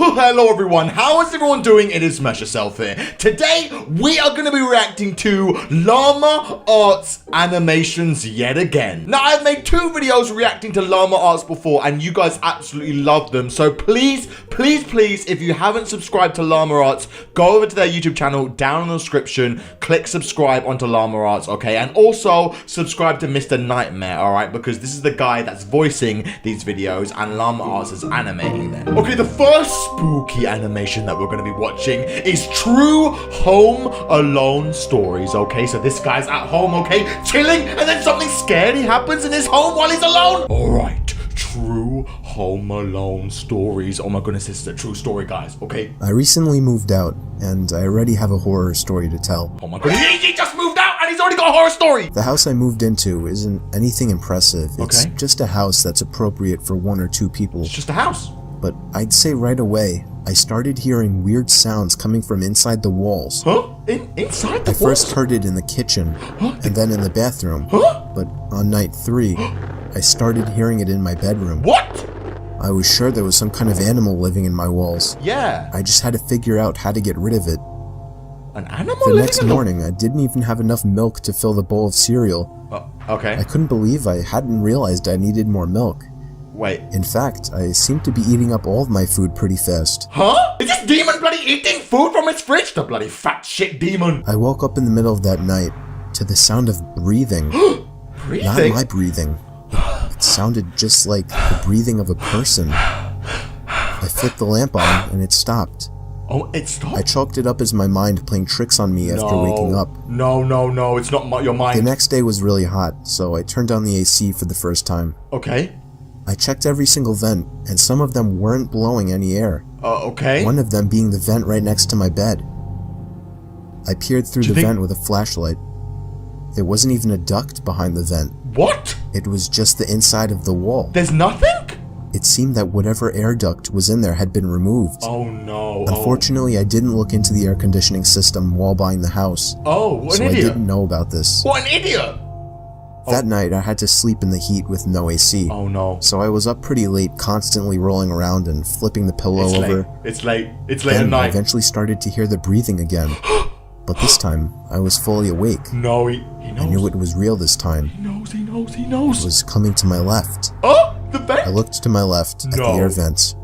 Hello everyone, how is everyone doing? It is MessYourself here. Today, we are going to be reacting to Llama Arts animations yet again. Now, I've made 2 videos reacting to Llama Arts before, and you guys absolutely love them. So please, if you haven't subscribed to Llama Arts, go over to their YouTube channel, down in the description, click subscribe onto Llama Arts, okay? And also, subscribe to Mr. Nightmare, alright? Because this is the guy that's voicing these videos, and Llama Arts is animating them. Okay, the first spooky animation that we're going to be watching is True Home Alone Stories, okay? So this guy's at home, okay, chilling, and then something scary happens in his home while he's alone. Alright, True Home Alone Stories. Oh my goodness, this is a true story, guys, okay? I recently moved out, and I already have a horror story to tell. Oh my goodness, he just moved out, and he's already got a horror story! The house I moved into isn't anything impressive. It's just a house that's appropriate for 1 or 2 people. It's just a house. But I'd say right away, I started hearing weird sounds coming from inside the walls. Huh? Inside the walls? I first heard it in the kitchen, and then in the bathroom. But on night 3, I started hearing it in my bedroom. What? I was sure there was some kind of animal living in my walls. Yeah. I just had to figure out how to get rid of it. An animal The living next morning, I didn't even have enough milk to fill the bowl of cereal. Oh, okay. I couldn't believe I hadn't realized I needed more milk. Wait. In fact, I seemed to be eating up all of my food pretty fast. Huh? Is this demon bloody eating food from its fridge? The bloody fat shit demon. I woke up in the middle of that night to the sound of breathing. Breathing? Not my breathing. It sounded just like the breathing of a person. I flipped the lamp on and it stopped. Oh, it stopped? I chalked it up as my mind playing tricks on me after waking up. No, it's not your mind. The next day was really hot, so I turned on the AC for the first time. Okay. I checked every single vent, and some of them weren't blowing any air. Okay. One of them being the vent right next to my bed. I peered through the vent with a flashlight. There wasn't even a duct behind the vent. What? It was just the inside of the wall. There's nothing? It seemed that whatever air duct was in there had been removed. Oh no. Unfortunately, I didn't look into the air conditioning system while buying the house. Oh, what an idiot. idiot. So I didn't know about this. What an idiot! That night, I had to sleep in the heat with no AC. Oh no. So I was up pretty late, constantly rolling around and flipping the pillow over. It's late at Then night. I eventually started to hear the breathing again. But this time, I was fully awake. No, he knows. I knew it was real this time. He knows. It was coming to my left. Oh, the vent? I looked to my left at the air vents.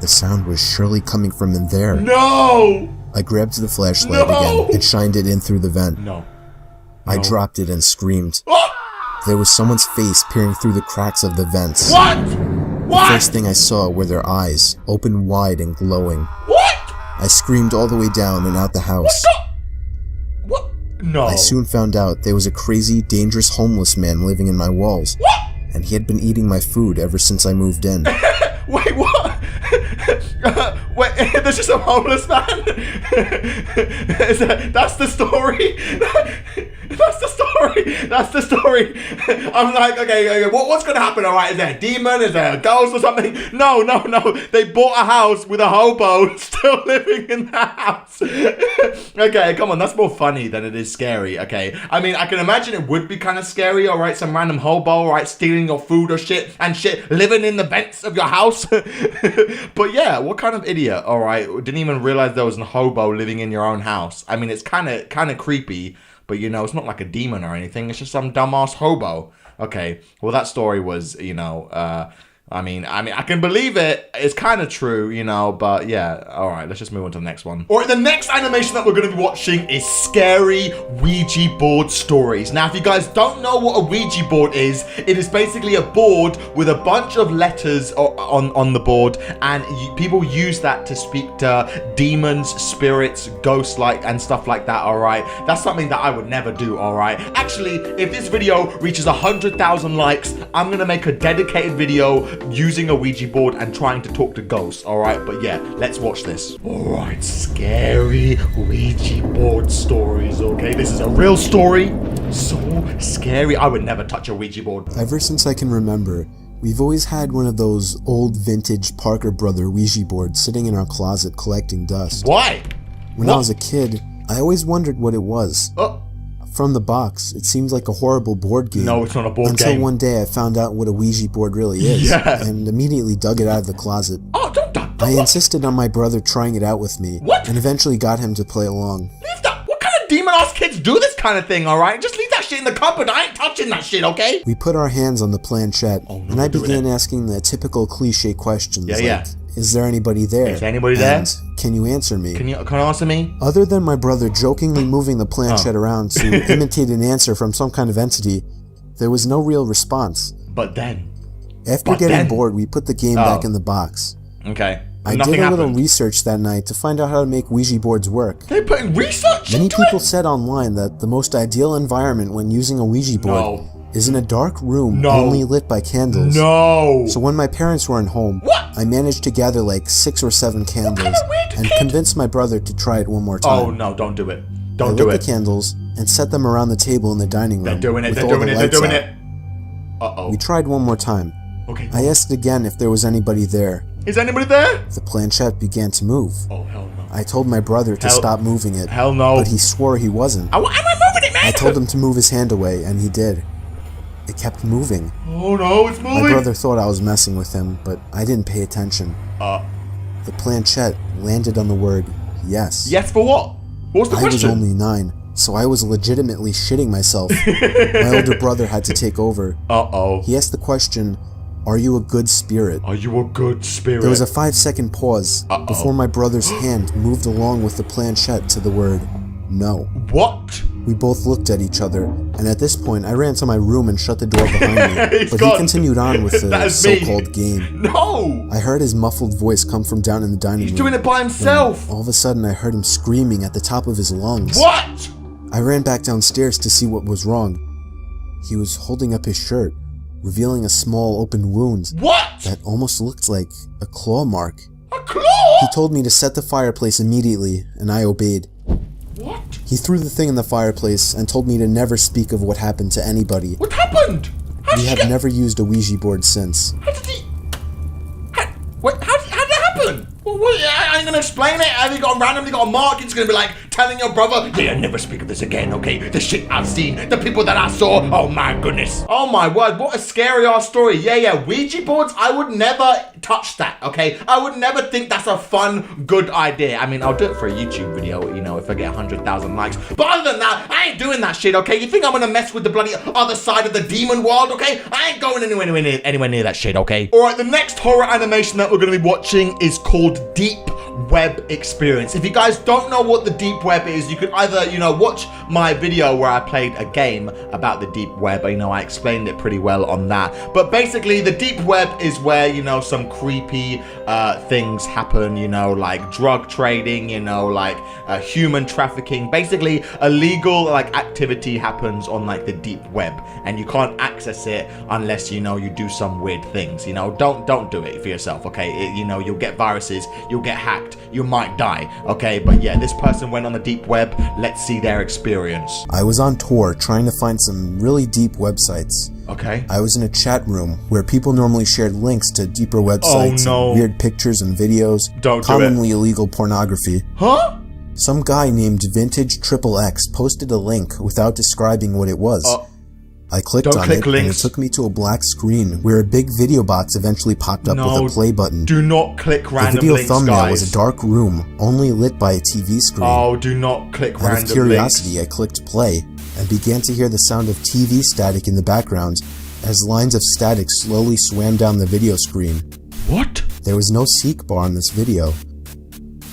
The sound was surely coming from in there. No! I grabbed the flashlight again and shined it in through the vent. No. I dropped it and screamed. Oh! There was someone's face peering through the cracks of the vents. What? The first thing I saw were their eyes, open wide and glowing. What? I screamed all the way down and out the house. What? No. I soon found out there was a crazy, dangerous homeless man living in my walls. What? And he had been eating my food ever since I moved in. Wait, what? Wait, there's just a homeless man? That's the story? That's the story. I'm like, okay, what's gonna happen, alright? Is there a demon? Is there a ghost or something? No. They bought a house with a hobo still living in the house. Okay, come on, that's more funny than it is scary, okay? I mean, I can imagine it would be kind of scary, alright? Some random hobo, alright, stealing your food or shit, living in the vents of your house. But yeah, what kind of idiot, alright, didn't even realize there was a hobo living in your own house? I mean, it's kind of creepy, but you know, it's not like a demon or anything, it's just some dumbass hobo. Okay, well that story was, you know, I mean, I can believe it. It's kind of true, you know, but yeah. All right, let's just move on to the next one. All right, the next animation that we're going to be watching is Scary Ouija Board Stories. Now, if you guys don't know what a Ouija board is, it is basically a board with a bunch of letters on the board, and people use that to speak to demons, spirits, ghosts, and stuff like that, all right? That's something that I would never do, all right? Actually, if this video reaches 100,000 likes, I'm going to make a dedicated video using a Ouija board and trying to talk to ghosts, alright? But yeah, let's watch this. Alright, Scary Ouija Board Stories, okay? This is a real story. So scary. I would never touch a Ouija board. Ever since I can remember, we've always had one of those old vintage Parker Brother Ouija boards sitting in our closet collecting dust. Why? When I was a kid, I always wondered what it was. Oh. From the box, it seems like a horrible board game. No, it's not a board game. Until one day I found out what a Ouija board really is. Yeah. And immediately dug it out of the closet. Oh, don't I insisted on my brother trying it out with me. What? And eventually got him to play along. Leave that. What kind of demon-ass kids do this kind of thing, alright? Just leave that shit in the cupboard. I ain't touching that shit, okay? We put our hands on the planchette, and I don't do began it. asking the typical cliche questions like, yeah. is there anybody there? Is there anybody there? And can you answer me? Can you answer me? Other than my brother jokingly moving the planchette around to imitate an answer from some kind of entity, there was no real response. But then. After getting bored, we put the game back in the box. Okay. I Nothing did a little happened. research that night to find out how to make Ouija boards work. They're putting research Many into people it? said online that the most ideal environment when using a Ouija board is in a dark room only lit by candles. No. So when my parents weren't home, I managed to gather like 6 or 7 candles and convinced my brother to try it one more time. Oh no, don't do it. I Don't do lit it. the candles and set them around the table in the dining room. They're doing it, with they're all the doing it, they're lights doing out. it. Uh-oh. We tried one more time. Okay. I asked again if there was anybody there. Is anybody there? The planchette began to move. Oh, hell no. I told my brother to stop moving it. Hell no. But he swore he wasn't. I'm moving it, man! I told him to move his hand away, and he did. It kept moving. Oh no, it's moving! My brother thought I was messing with him, but I didn't pay attention. The planchette landed on the word yes. Yes for what? What's the I was question? only 9, so I was legitimately shitting myself. My older brother had to take over. Uh-oh. He asked the question, are you a good spirit? Are you a good spirit? There was a 5-second pause before my brother's hand moved along with the planchette to the word no. What? We both looked at each other, and at this point I ran to my room and shut the door behind me, He's but gone. he continued on with the That's me. so-called game. No! I heard his muffled voice come from down in the dining room. He's doing it by himself! All of a sudden I heard him screaming at the top of his lungs. What? I ran back downstairs to see what was wrong. He was holding up his shirt, revealing a small open wound What? that almost looked like a claw mark. A claw? He told me to set the fireplace immediately, and I obeyed. What? He threw the thing in the fireplace and told me to never speak of what happened to anybody. What happened? How We did have you get... never used a Ouija board since. How did he... How did that happen? What, I ain't gonna explain it. Have you got randomly got a mark? It's gonna be like telling your brother, yeah, never speak of this again, okay? The shit I've seen, the people that I saw. Oh my goodness. Oh my word, what a scary ass story. Yeah, Ouija boards, I would never touch that, okay? I would never think that's a fun, good idea. I mean, I'll do it for a YouTube video, you know, if I get 100,000 likes. But other than that, I ain't doing that shit, okay? You think I'm gonna mess with the bloody other side of the demon world, okay? I ain't going anywhere near that shit, okay? Alright, the next horror animation that we're gonna be watching is called Deep Web Experience. If you guys don't know what the deep web is, you could either, you know, watch my video where I played a game about the deep web. You know, I explained it pretty well on that. But basically, the deep web is where, you know, some creepy things happen, you know, like drug trading, you know, like human trafficking. Basically, illegal, like, activity happens on, like, the deep web. And you can't access it unless, you know, you do some weird things, you know. Don't do it for yourself, okay? You know, you'll get viruses, you'll get hacked, you might die, okay? But yeah, this person went on the deep web. Let's see their experience. I was on tour trying to find some really deep websites. Okay. I was in a chat room where people normally shared links to deeper websites no. and weird pictures and videos, Don't do commonly illegal pornography. Huh? Some guy named Vintage Triple X posted a link without describing what it was. I clicked Don't on click it links. and it took me to a black screen where a big video box eventually popped up with a play button. Do not click The random video links, thumbnail guys. was a dark room, only lit by a TV screen. Oh, do not click Out random of curiosity, I clicked play and began to hear the sound of TV static in the background as lines of static slowly swam down the video screen. What? There was no seek bar on this video.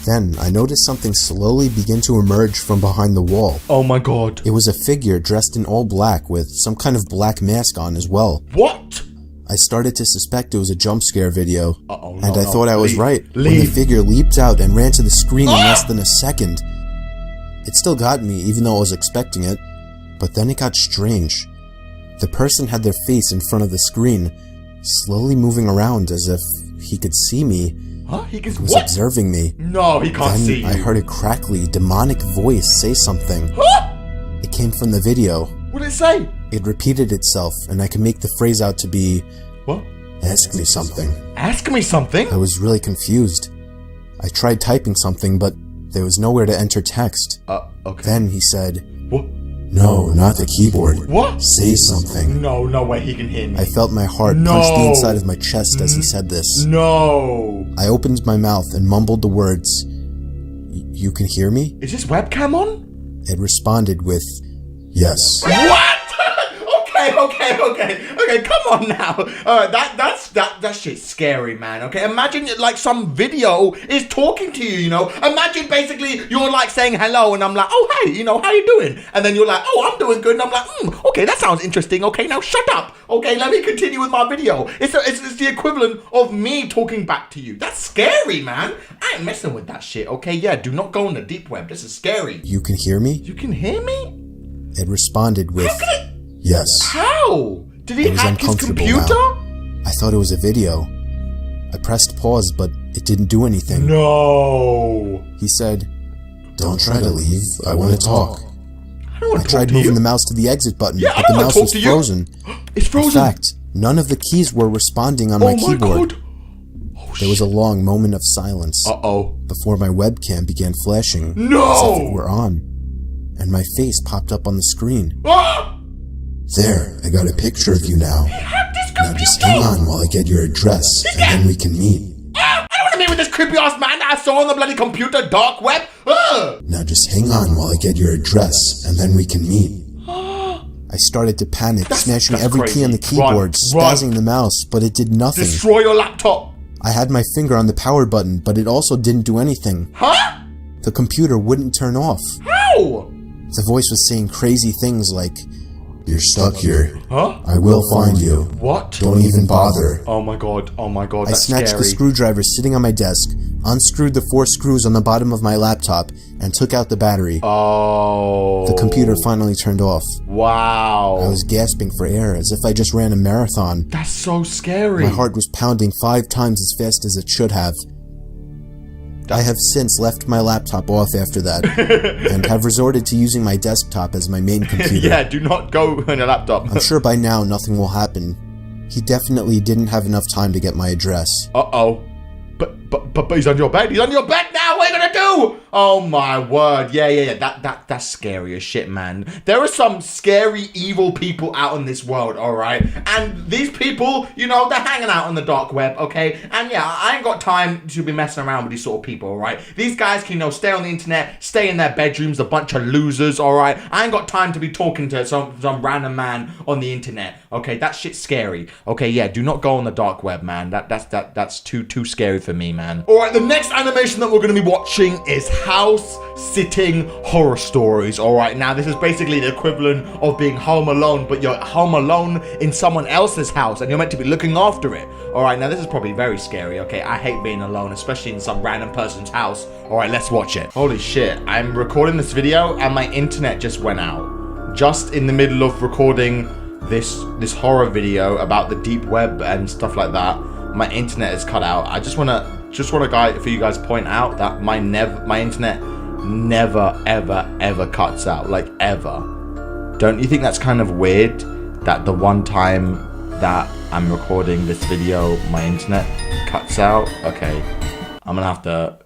Then, I noticed something slowly begin to emerge from behind the wall. Oh my god. It was a figure dressed in all black with some kind of black mask on as well. What? I started to suspect it was a jump scare video, Uh-oh, and I thought I was Leave. right when the Leave. figure leaped out and ran to the screen in less than a second. It still got me, even though I was expecting it, but then it got strange. The person had their face in front of the screen, slowly moving around as if he could see me. Huh? He can Was what? observing me. No, he can't see Then you. I heard a crackly, demonic voice say something. Huh? It came from the video. What did it say? It repeated itself, and I could make the phrase out to be, What? "Ask me something." Ask me something? I was really confused. I tried typing something, but there was nowhere to enter text. Okay. Then he said, What? No, not the keyboard. What? Say something. No way he can hear me. I felt my heart punch the inside of my chest as he said this. No. I opened my mouth and mumbled the words, "You can hear me?" Is this webcam on? It responded with, "Yes." What? Okay, come on now. That shit's scary, man. Okay, imagine like some video is talking to you, you know. Imagine basically you're like saying hello and I'm like, oh, hey, you know, how you doing? And then you're like, oh, I'm doing good. And I'm like, okay, that sounds interesting. Okay, now shut up. Okay, let me continue with my video. It's the equivalent of me talking back to you. That's scary, man. I ain't messing with that shit. Okay, yeah, do not go on the deep web. This is scary. "You can hear me?" You can hear me? It responded with, "Yes." How? Did he I was hack his uncomfortable computer? now. I thought it was a video. I pressed pause, but it didn't do anything. No. He said, "Don't try to leave. I want to talk." I don't want I to tried talk to moving you. the mouse to the exit button, Yeah, I but the don't wanna mouse talk was to you. frozen. It's frozen. In fact, none of the keys were responding on my keyboard. God. Oh, There was a long moment of silence Uh-oh. before my webcam began flashing No! as if it were on, and my face popped up on the screen. Ah! "There, I got a picture of you now. Hack this Now computer! just hang on while I get your address, and then we can meet. Ah, I don't want to meet with this creepy ass man that I saw on the bloody computer, dark web. Ah! Now just hang on while I get your address, and then we can meet." I started to panic, smashing that's every key on the crazy. keyboard, Run. spazzing the mouse, but it did nothing. Destroy your laptop. I had my finger on the power button, but it also didn't do anything. Huh? The computer wouldn't turn off. How? The voice was saying crazy things like, "You're stuck here. Huh? I will find you. What? Don't even bother." Oh my god, I that's snatched scary. the screwdriver sitting on my desk, unscrewed the 4 screws on the bottom of my laptop, and took out the battery. Oh. The computer finally turned off. Wow. I was gasping for air as if I just ran a marathon. That's so scary. My heart was pounding 5 times as fast as it should have. I have since left my laptop off after that, and have resorted to using my desktop as my main computer. Yeah, do not go on your laptop. I'm sure by now nothing will happen. He definitely didn't have enough time to get my address. Uh-oh. But he's on your bed. He's on your bed now. What are you gonna do? Oh my word. Yeah. That's scary as shit, man. There are some scary, evil people out in this world, all right? And these people, you know, they're hanging out on the dark web, okay? And yeah, I ain't got time to be messing around with these sort of people, all right? These guys can, you know, stay on the internet, stay in their bedrooms, a bunch of losers, all right? I ain't got time to be talking to some random man on the internet, okay? That shit's scary, okay? Yeah, do not go on the dark web, man. That's too scary for me, man. All right, the next animation that we're going to be watching is house sitting horror stories. All right, now this is basically the equivalent of being home alone, but you're home alone in someone else's house and you're meant to be looking after it. All right, now this is probably very scary. Okay, I hate being alone, especially in some random person's house. All right, let's watch it. Holy shit, I'm recording this video and my internet just went out. Just in the middle of recording this horror video about the deep web and stuff like that, my internet is cut out. I just want for you guys to point out that my internet never ever cuts out, like ever. Don't you think that's kind of weird that the one time that I'm recording this video my internet cuts out? Okay, I'm gonna have to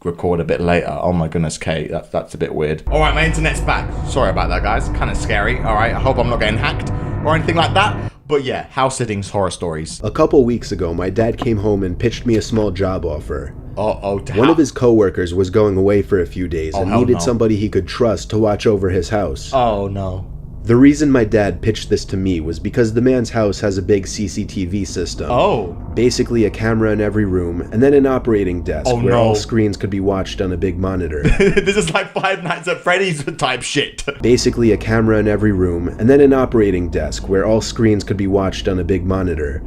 record a bit later. Oh my goodness, Kate, that's a bit weird. All right, my internet's back. Sorry about that, guys. Kind of scary. All right, I hope I'm not getting hacked or anything like that. But yeah, house sittings horror stories. A couple weeks ago, my dad came home and pitched me a small job offer. One of his coworkers was going away for a few days and needed somebody he could trust to watch over his house. Oh no. The reason my dad pitched this to me was because the man's house has a big CCTV system. Oh. Basically a camera in every room, and then an operating desk where all screens could be watched on a big monitor. This is like Five Nights at Freddy's type shit. Basically a camera in every room, and then an operating desk where all screens could be watched on a big monitor.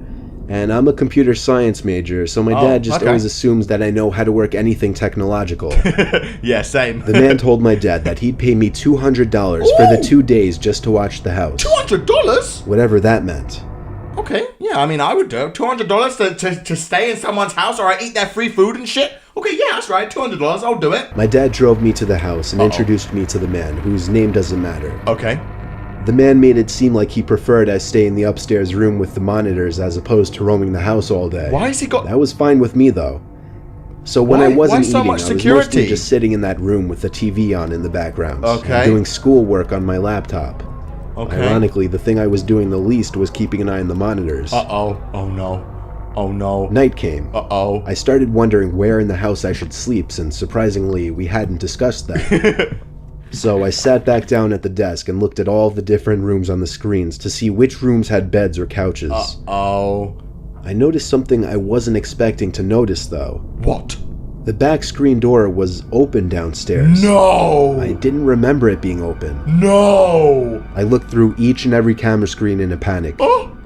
And I'm a computer science major, so my dad just always assumes that I know how to work anything technological. Yeah, same. The man told my dad that he'd pay me $200 for the 2 days just to watch the house. $200? Whatever that meant. Okay, yeah, I mean, I would do it. $200 to stay in someone's house or I eat their free food and shit? Okay, yeah, that's right, $200, I'll do it. My dad drove me to the house and introduced me to the man, whose name doesn't matter. Okay. The man made it seem like he preferred I stay in the upstairs room with the monitors as opposed to roaming the house all day. Why has he got... That was fine with me, though. So when I wasn't so eating, much I was security? mostly just sitting in that room with the TV on in the background. Okay. And doing schoolwork on my laptop. Okay. Ironically, the thing I was doing the least was keeping an eye on the monitors. Uh-oh. Oh, no. Oh, no. Night came. Uh-oh. I started wondering where in the house I should sleep, since surprisingly, we hadn't discussed that. So I sat back down at the desk and looked at all the different rooms on the screens to see which rooms had beds or couches. Uh-oh. I noticed something I wasn't expecting to notice, though. What? The back screen door was open downstairs. No! I didn't remember it being open. No! I looked through each and every camera screen in a panic. Oh!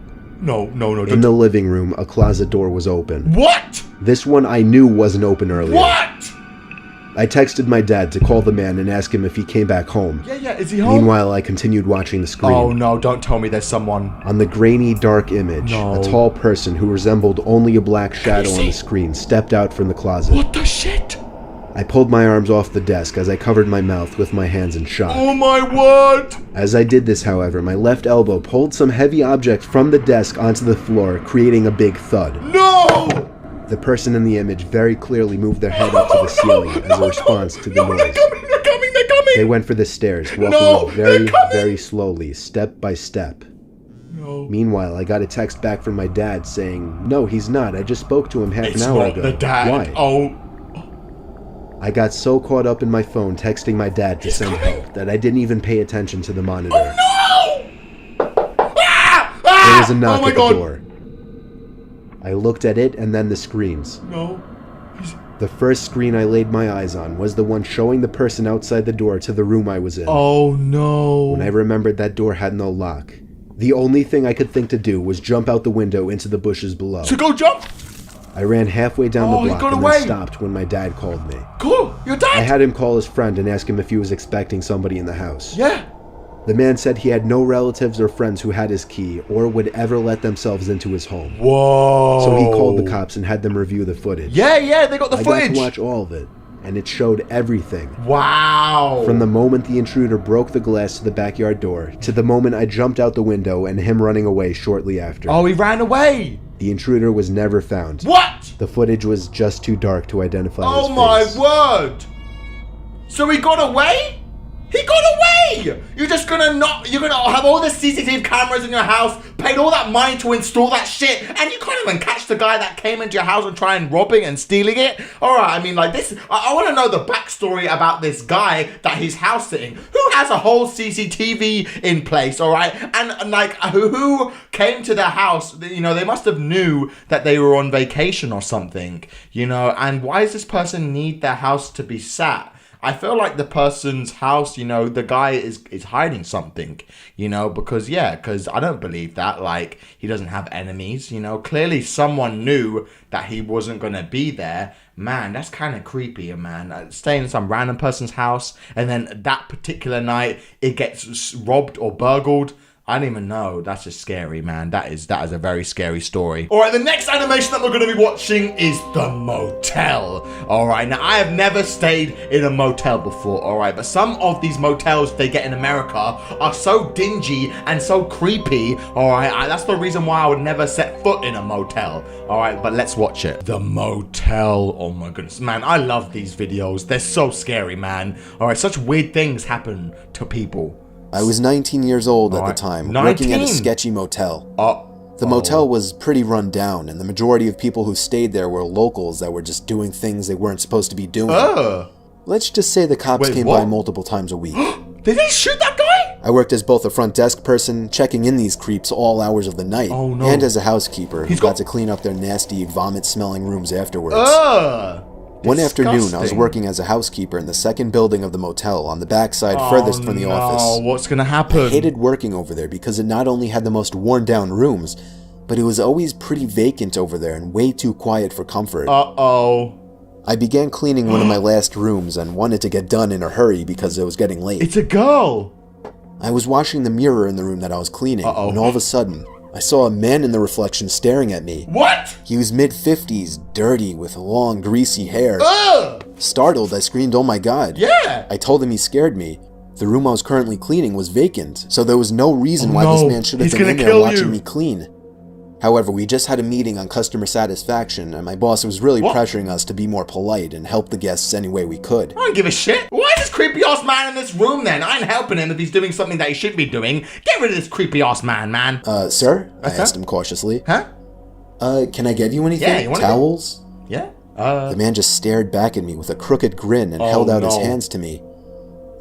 No. In the living room, a closet door was open. What? This one I knew wasn't open earlier. What? I texted my dad to call the man and ask him if he came back home. Yeah, is he home? Meanwhile, I continued watching the screen. Oh no, don't tell me there's someone. On the grainy, dark image, a tall person who resembled only a black shadow on the screen stepped out from the closet. What the shit? I pulled my arms off the desk as I covered my mouth with my hands in shock. Oh my word! As I did this, however, my left elbow pulled some heavy object from the desk onto the floor, creating a big thud. No! The person in the image very clearly moved their head up to the ceiling as a response to the noise. They're coming! They went for the stairs, walking up very slowly, step by step. No. Meanwhile, I got a text back from my dad saying, "No, he's not. I just spoke to him half an hour ago." The dad. Why? Oh. I got so caught up in my phone texting my dad to send help that I didn't even pay attention to the monitor. Oh no! There was a knock at the door. I looked at it and then the screens. No. The first screen I laid my eyes on was the one showing the person outside the door to the room I was in. Oh no. When I remembered that door had no lock, the only thing I could think to do was jump out the window into the bushes below. So go jump! I ran halfway down the block and then stopped when my dad called me. Cool, your dad? I had him call his friend and ask him if he was expecting somebody in the house. Yeah. The man said he had no relatives or friends who had his key or would ever let themselves into his home. Whoa. So he called the cops and had them review the footage. Yeah, they got the footage. I got to watch all of it, and it showed everything. Wow. From the moment the intruder broke the glass to the backyard door, to the moment I jumped out the window and him running away shortly after. Oh, he ran away. The intruder was never found. What? The footage was just too dark to identify his face. Oh my word. So he got away? He got away! You're gonna have all the CCTV cameras in your house, paid all that money to install that shit, and you can't even catch the guy that came into your house and try and robbing and stealing it? Alright, I mean, like this, I want to know the backstory about this guy that he's house sitting. Who has a whole CCTV in place, alright? And like, who came to their house, you know, they must have knew that they were on vacation or something, you know, and why does this person need their house to be sat? I feel like the person's house, you know, the guy is hiding something, you know, because I don't believe that, like, he doesn't have enemies, you know. Clearly someone knew that he wasn't going to be there. Man, that's kind of creepy, man. Staying in some random person's house, and then that particular night, it gets robbed or burgled. I don't even know. That's just scary, man. That is a very scary story. All right, the next animation that we're going to be watching is The Motel. All right, now I have never stayed in a motel before, all right, but some of these motels they get in America are so dingy and so creepy, all right. That's the reason why I would never set foot in a motel, all right, but let's watch it. The Motel. Oh my goodness, man, I love these videos. They're so scary, man. All right, such weird things happen to people. I was 19 years old at the time, working at a sketchy motel. The motel was pretty run down, and the majority of people who stayed there were locals that were just doing things they weren't supposed to be doing. Let's just say the cops came by multiple times a week. Did they shoot that guy? I worked as both a front desk person, checking in these creeps all hours of the night, and as a housekeeper who got to clean up their nasty, vomit-smelling rooms afterwards. One afternoon, I was working as a housekeeper in the second building of the motel on the backside furthest from the office. Oh, what's gonna happen? I hated working over there because it not only had the most worn-down rooms, but it was always pretty vacant over there and way too quiet for comfort. I began cleaning one of my last rooms and wanted to get done in a hurry because it was getting late. It's a girl! I was washing the mirror in the room that I was cleaning when all of a sudden, I saw a man in the reflection staring at me. What? He was mid-50s, dirty, with long, greasy hair. Startled, I screamed, "Oh my god." Yeah! I told him he scared me. The room I was currently cleaning was vacant, so there was no reason why this man should have been in there watching me clean. However, we just had a meeting on customer satisfaction, and my boss was really pressuring us to be more polite and help the guests any way we could. I don't give a shit. Why is this creepy-ass man in this room, then? I ain't helping him if he's doing something that he shouldn't be doing. Get rid of this creepy-ass man. Sir? I asked him cautiously. Huh? Can I get you anything? Yeah, you want Towels? Yeah? The man just stared back at me with a crooked grin and held out his hands to me.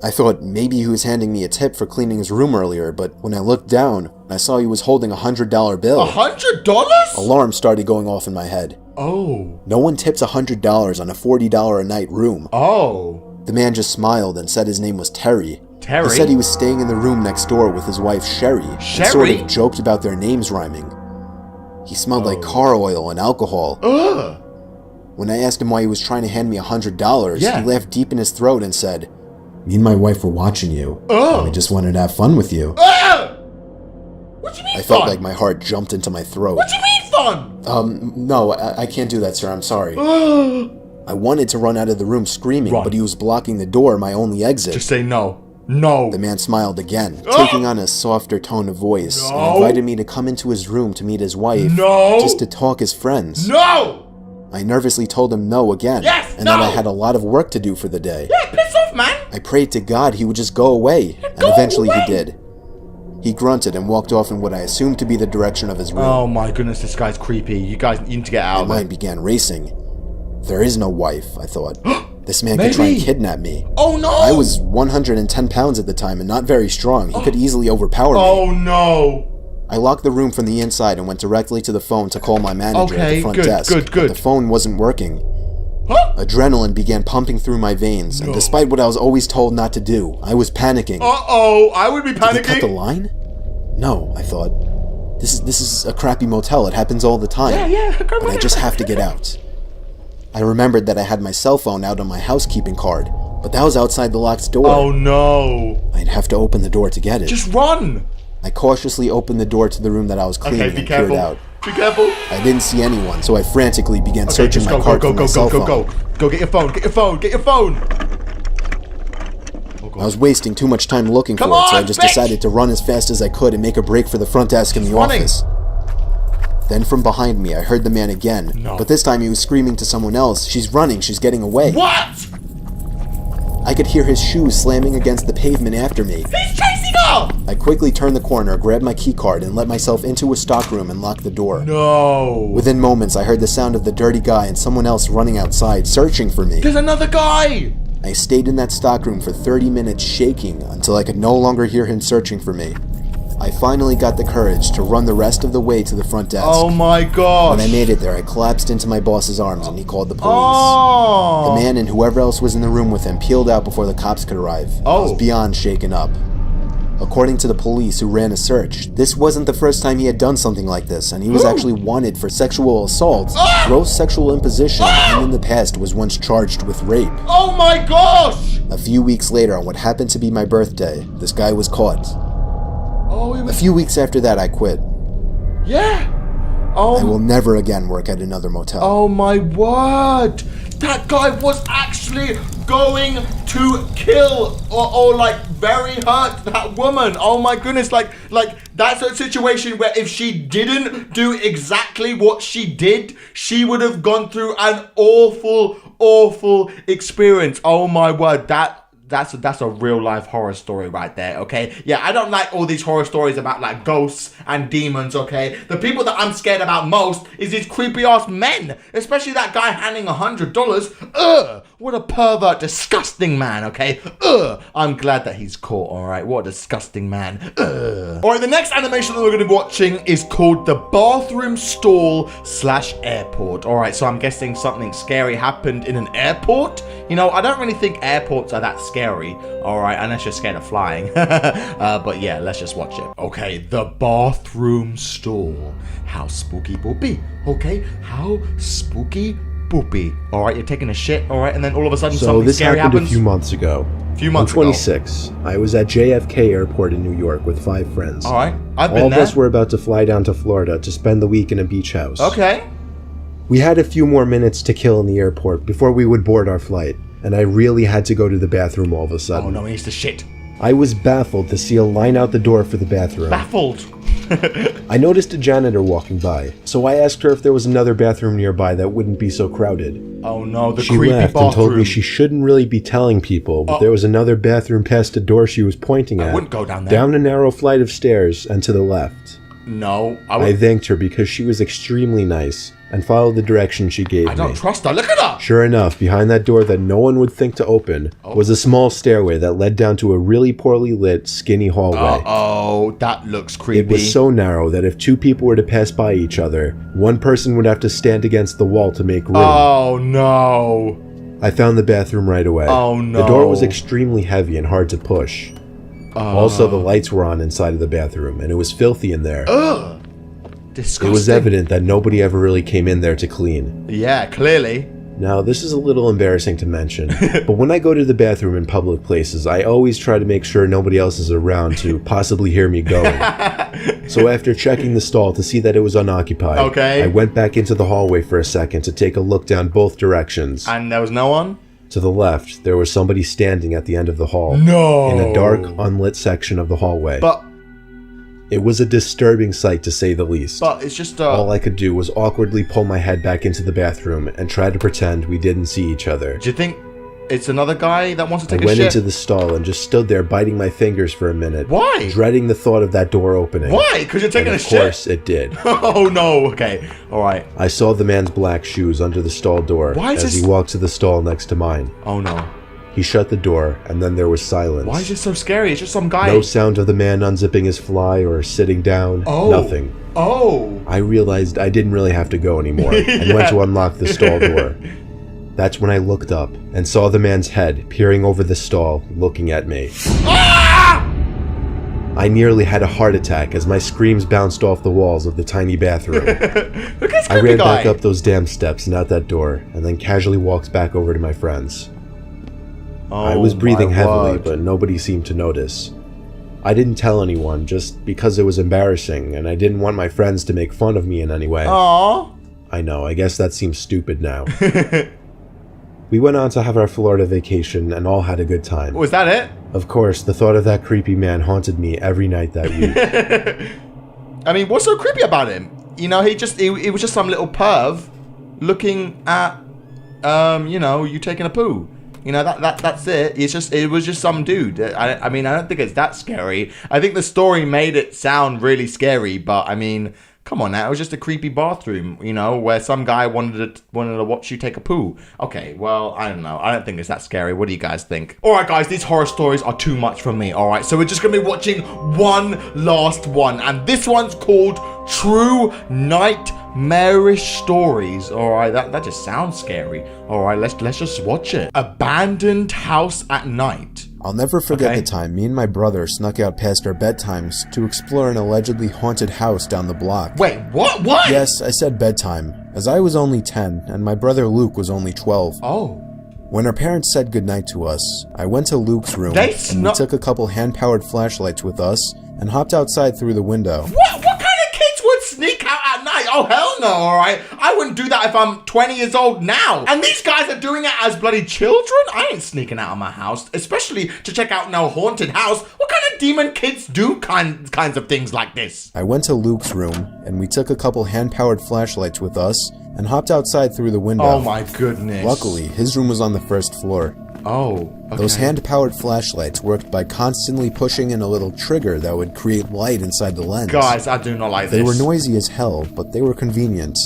I thought maybe he was handing me a tip for cleaning his room earlier, but when I looked down, I saw he was holding a $100 bill. $100? Alarms started going off in my head. Oh. No one tips $100 on a $40 a night room. Oh. The man just smiled and said his name was Terry. Terry? He said he was staying in the room next door with his wife Sherry. Sherry? And sort of joked about their names rhyming. He smelled like car oil and alcohol. Ugh. When I asked him why he was trying to hand me $100, he laughed deep in his throat and said, "Me and my wife were watching you. And we just wanted to have fun with you." What do you mean I felt like my heart jumped into my throat. What do you mean fun? No, I can't do that, sir. I'm sorry. I wanted to run out of the room screaming, but he was blocking the door, my only exit. Just say no. No. The man smiled again, taking on a softer tone of voice, and invited me to come into his room to meet his wife, just to talk as friends. No! I nervously told him no again, and that I had a lot of work to do for the day. Yeah, piss off, man! I prayed to God he would just go away, and eventually he did. He grunted and walked off in what I assumed to be the direction of his room. Oh my goodness, this guy's creepy. You guys need to get out. My mind began racing. There is no wife, I thought. This man could try and kidnap me. Oh no! I was 110 pounds at the time and not very strong. He could easily overpower me. Oh no! I locked the room from the inside and went directly to the phone to call my manager at the front desk. Good. But the phone wasn't working. Adrenaline began pumping through my veins, and despite what I was always told not to do, I was panicking. Uh-oh, I would be panicking. Did he cut the line? No, I thought. This is a crappy motel. It happens all the time. Yeah. But I just have to get out. I remembered that I had my cell phone out on my housekeeping card, but that was outside the locked door. Oh no! I'd have to open the door to get it. Just run! I cautiously opened the door to the room that I was cleaning and peered out. Be careful. I didn't see anyone, so I frantically began searching my card for my cell phone. Go, get your phone. I was wasting too much time looking for it, so I just decided to run as fast as I could and make a break for the front desk in the office. Then from behind me, I heard the man again, but this time he was screaming to someone else, "She's running, she's getting away." What? I could hear his shoes slamming against the pavement after me. He's chasing her! I quickly turned the corner, grabbed my keycard, and let myself into a stockroom and locked the door. No. Within moments, I heard the sound of the dirty guy and someone else running outside, searching for me. There's another guy! I stayed in that stockroom for 30 minutes shaking until I could no longer hear him searching for me. I finally got the courage to run the rest of the way to the front desk. Oh my gosh. When I made it there, I collapsed into my boss's arms and he called the police. Oh. The man and whoever else was in the room with him peeled out before the cops could arrive. I was beyond shaken up. According to the police who ran a search, this wasn't the first time he had done something like this, and he was actually wanted for sexual assault, gross sexual imposition, and in the past was once charged with rape. Oh my gosh! A few weeks later, on what happened to be my birthday, this guy was caught. A few weeks after that, I quit. Yeah. I will never again work at another motel. Oh my word! That guy was actually going to kill or like very hurt that woman. Oh my goodness, like that's a situation where if she didn't do exactly what she did, she would have gone through an awful experience. Oh my word, that's a real life horror story right there, okay? Yeah, I don't like all these horror stories about like ghosts and demons, okay? The people that I'm scared about most is these creepy ass men, especially that guy handing $100. Ugh, what a pervert, disgusting man, okay? Ugh, I'm glad that he's caught, all right? What a disgusting man. Ugh. All right, the next animation that we're going to be watching is called the bathroom stall / airport. All right, so I'm guessing something scary happened in an airport. You know, I don't really think airports are that scary, alright, unless you're scared of flying. But yeah, let's just watch it. Okay, the bathroom stall. How spooky boopy, okay? How spooky boopy. Alright, you're taking a shit, alright, and then all of a sudden something scary happens. So this happened a few months ago. I'm 26. I was at JFK Airport in New York with 5 friends. Alright, I've been All there. of us were about to fly down to Florida to spend the week in a beach house. Okay. We had a few more minutes to kill in the airport before we would board our flight, and I really had to go to the bathroom all of a sudden. Oh no, he needs to shit. I was baffled to see a line out the door for the bathroom. Baffled. I noticed a janitor walking by, so I asked her if there was another bathroom nearby that wouldn't be so crowded. Oh no, the She creepy laughed bathroom. and told me she shouldn't really be telling people, but there was another bathroom past the door she was pointing at. I wouldn't go down there. Down a narrow flight of stairs and to the left. No, I thanked her because she was extremely nice and followed the direction she gave me. I don't trust her. Look at her! Sure enough, behind that door that no one would think to open was a small stairway that led down to a really poorly lit, skinny hallway. Oh, that looks creepy. It was so narrow that if two people were to pass by each other, one person would have to stand against the wall to make room. Oh no. I found the bathroom right away. Oh no. The door was extremely heavy and hard to push. Also, the lights were on inside of the bathroom, and it was filthy in there. Ugh. Disgusting. It was evident that nobody ever really came in there to clean. Yeah, clearly. Now, this is a little embarrassing to mention, but when I go to the bathroom in public places, I always try to make sure nobody else is around to possibly hear me going. So after checking the stall to see that it was unoccupied, I went back into the hallway for a second to take a look down both directions. And there was no one? To the left, there was somebody standing at the end of the hall. No! In a dark, unlit section of the hallway. But it was a disturbing sight, to say the least. But it's just all I could do was awkwardly pull my head back into the bathroom and try to pretend we didn't see each other. Do you think it's another guy that wants to take a shit? I went into the stall and just stood there biting my fingers for a minute. Why? Dreading the thought of that door opening. Why? Because you're taking a shit? Of course it did. Oh no, okay. Alright. I saw the man's black shoes under the stall door as he walked to the stall next to mine. Oh no. He shut the door, and then there was silence. Why is it so scary? It's just some guy. No sound of the man unzipping his fly or sitting down. Nothing. Oh. I realized I didn't really have to go anymore and went to unlock the stall door. That's when I looked up and saw the man's head peering over the stall, looking at me. Ah! I nearly had a heart attack as my screams bounced off the walls of the tiny bathroom. Look at this I ran back up those damn steps and out that door, and then casually walked back over to my friends. I was breathing heavily, but nobody seemed to notice. I didn't tell anyone, just because it was embarrassing, and I didn't want my friends to make fun of me in any way. Aww. I know, I guess that seems stupid now. We went on to have our Florida vacation, and all had a good time. Was that it? Of course, the thought of that creepy man haunted me every night that week. I mean, what's so creepy about him? You know, he was just some little perv looking at, you know, you taking a poo. You know, that's it. It was just some dude. I mean, I don't think it's that scary. I think the story made it sound really scary, but I mean, come on now. It was just a creepy bathroom, you know, where some guy wanted to watch you take a poo. Okay, well, I don't know. I don't think it's that scary. What do you guys think? All right, guys, these horror stories are too much for me. All right, so we're just going to be watching one last one, and this one's called True Nightmarish Stories. All right, that just sounds scary. All right, let's just watch it. Abandoned house at night. I'll never forget the time me and my brother snuck out past our bedtimes to explore an allegedly haunted house down the block. Wait, what? What? Yes, I said bedtime, as I was only 10 and my brother Luke was only 12. Oh. When our parents said goodnight to us, I went to Luke's room and we took a couple hand-powered flashlights with us and hopped outside through the window. What kind of kids would sneak out at night? Oh, hell no, alright? I wouldn't do that if I'm 20 years old now. And these guys are doing it as bloody children? I ain't sneaking out of my house, especially to check out no haunted house. What kind of demon kids do kinds of things like this? I went to Luke's room and we took a couple hand-powered flashlights with us and hopped outside through the window. Oh my goodness. Luckily, his room was on the first floor. Oh, okay. Those hand-powered flashlights worked by constantly pushing in a little trigger that would create light inside the lens. Guys, I do not like this. They were noisy as hell, but they were convenient.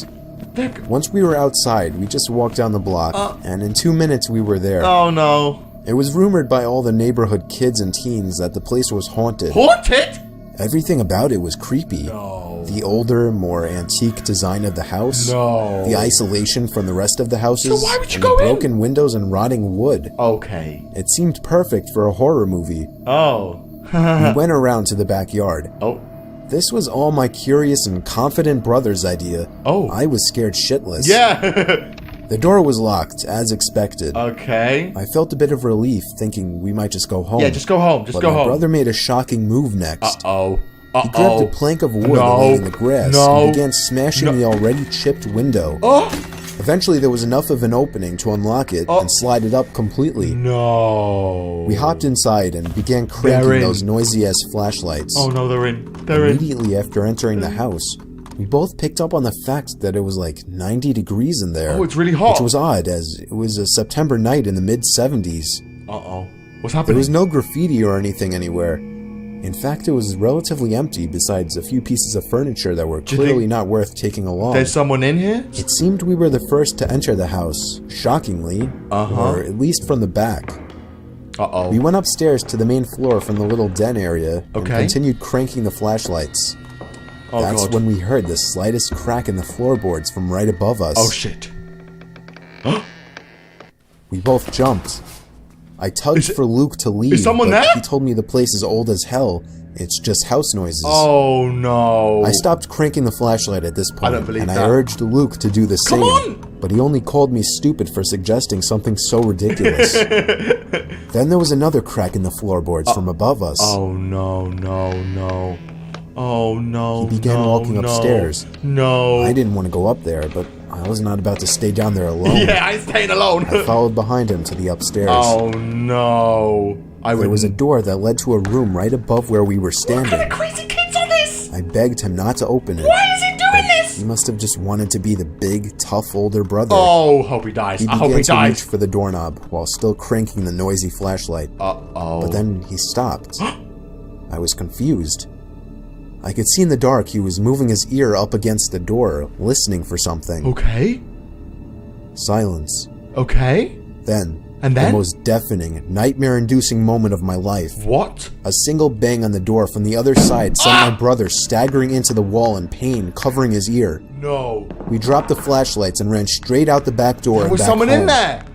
Once we were outside, we just walked down the block, and in 2 minutes we were there. Oh no. It was rumored by all the neighborhood kids and teens that the place was haunted. Haunted? Everything about it was creepy. No. The older, more antique design of the house. No. The isolation from the rest of the houses. So why would you go in? Broken windows and rotting wood. Okay. It seemed perfect for a horror movie. Oh. We went around to the backyard. Oh. This was all my curious and confident brother's idea. Oh. I was scared shitless. Yeah. The door was locked, as expected. Okay. I felt a bit of relief, thinking we might just go home. Yeah, just go home. Just go home. But my brother made a shocking move next. Uh-oh. He grabbed a plank of wood laying in the grass and began smashing the already chipped window. Eventually, there was enough of an opening to unlock it and slide it up completely. No. We hopped inside and began cranking those noisy-ass flashlights. Oh no, they're in. They're in. Immediately after entering the house, we both picked up on the fact that it was like 90 degrees in there. Oh, it's really hot. Which was odd, as it was a September night in the mid-70s. Uh-oh. What's happening? There was no graffiti or anything anywhere. In fact, it was relatively empty besides a few pieces of furniture that were clearly not worth taking along. There's someone in here? It seemed we were the first to enter the house, shockingly, or at least from the back. Uh-oh. We went upstairs to the main floor from the little den area and continued cranking the flashlights. That's when we heard the slightest crack in the floorboards from right above us. Oh, shit. We both jumped. I tugged for Luke to leave, is someone but there? he told me the place is old as hell. It's just house noises. Oh, no. I stopped cranking the flashlight at this point, I don't believe and that. I urged Luke to do the same. Come on! But he only called me stupid for suggesting something so ridiculous. Then there was another crack in the floorboards from above us. Oh, no, no, no. Oh, no, He began walking upstairs. No. I didn't want to go up there, but I was not about to stay down there alone. Yeah, I ain't staying alone. I followed behind him to the upstairs. Oh, no. There was a door that led to a room right above where we were standing. What kind of crazy kids are this? I begged him not to open it. Why is he doing this? He must have just wanted to be the big, tough older brother. Oh, hope he dies. I hope he He began to reach dies. for the doorknob while still cranking the noisy flashlight. Uh-oh. But then he stopped. I was confused. I could see in the dark he was moving his ear up against the door, listening for something. Okay. Silence. Okay. Then, And then? the most deafening, nightmare-inducing moment of my life. What? A single bang on the door from the other side sent my brother staggering into the wall in pain, covering his ear. No. We dropped the flashlights and ran straight out the back door There and was back someone home. in there.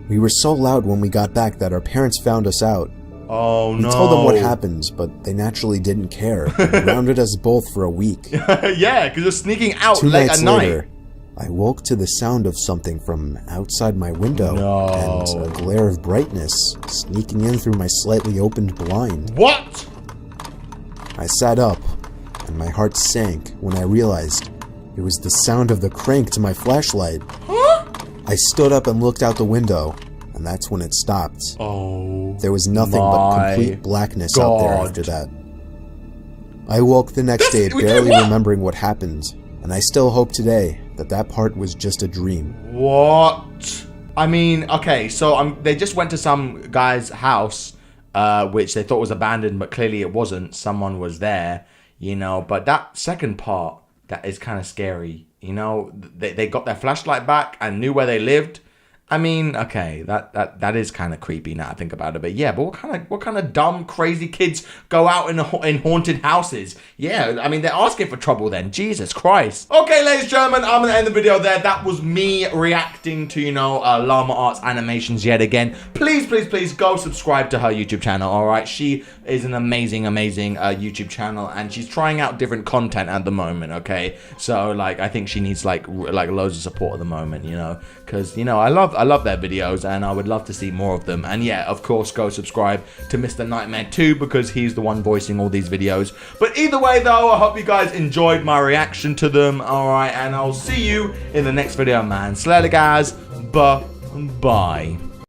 We were so loud when we got back that our parents found us out. Oh, no. We told them what happened, but they naturally didn't care. They grounded us both for a week. Yeah, because you're sneaking out 2 late nights at night. later, I woke to the sound of something from outside my window and a glare of brightness sneaking in through my slightly opened blind. What? I sat up, and my heart sank when I realized it was the sound of the crank to my flashlight. Huh? I stood up and looked out the window, and that's when it stopped. Oh. There was nothing but complete blackness out there after that. I woke the next day barely remembering what happened, and I still hope today that that part was just a dream. What? I mean, okay, so they just went to some guy's house, which they thought was abandoned, but clearly it wasn't. Someone was there, you know. But that second part, that is kind of scary, you know. They got their flashlight back and knew where they lived. I mean, okay, that is kind of creepy now I think about it. But yeah, but what kind of dumb, crazy kids go out in haunted houses? Yeah, I mean, they're asking for trouble then. Jesus Christ. Okay, ladies and gentlemen, I'm going to end the video there. That was me reacting to, you know, Llama Arts animations yet again. Please, please, please go subscribe to her YouTube channel, all right? She is an amazing, amazing YouTube channel, and she's trying out different content at the moment, okay? So, like, I think she needs, like loads of support at the moment, you know? Because, you know, I love their videos, and I would love to see more of them. And yeah, of course, go subscribe to Mr. Nightmare 2 because he's the one voicing all these videos. But either way, though, I hope you guys enjoyed my reaction to them. All right, and I'll see you in the next video, man. Later, guys. Bye.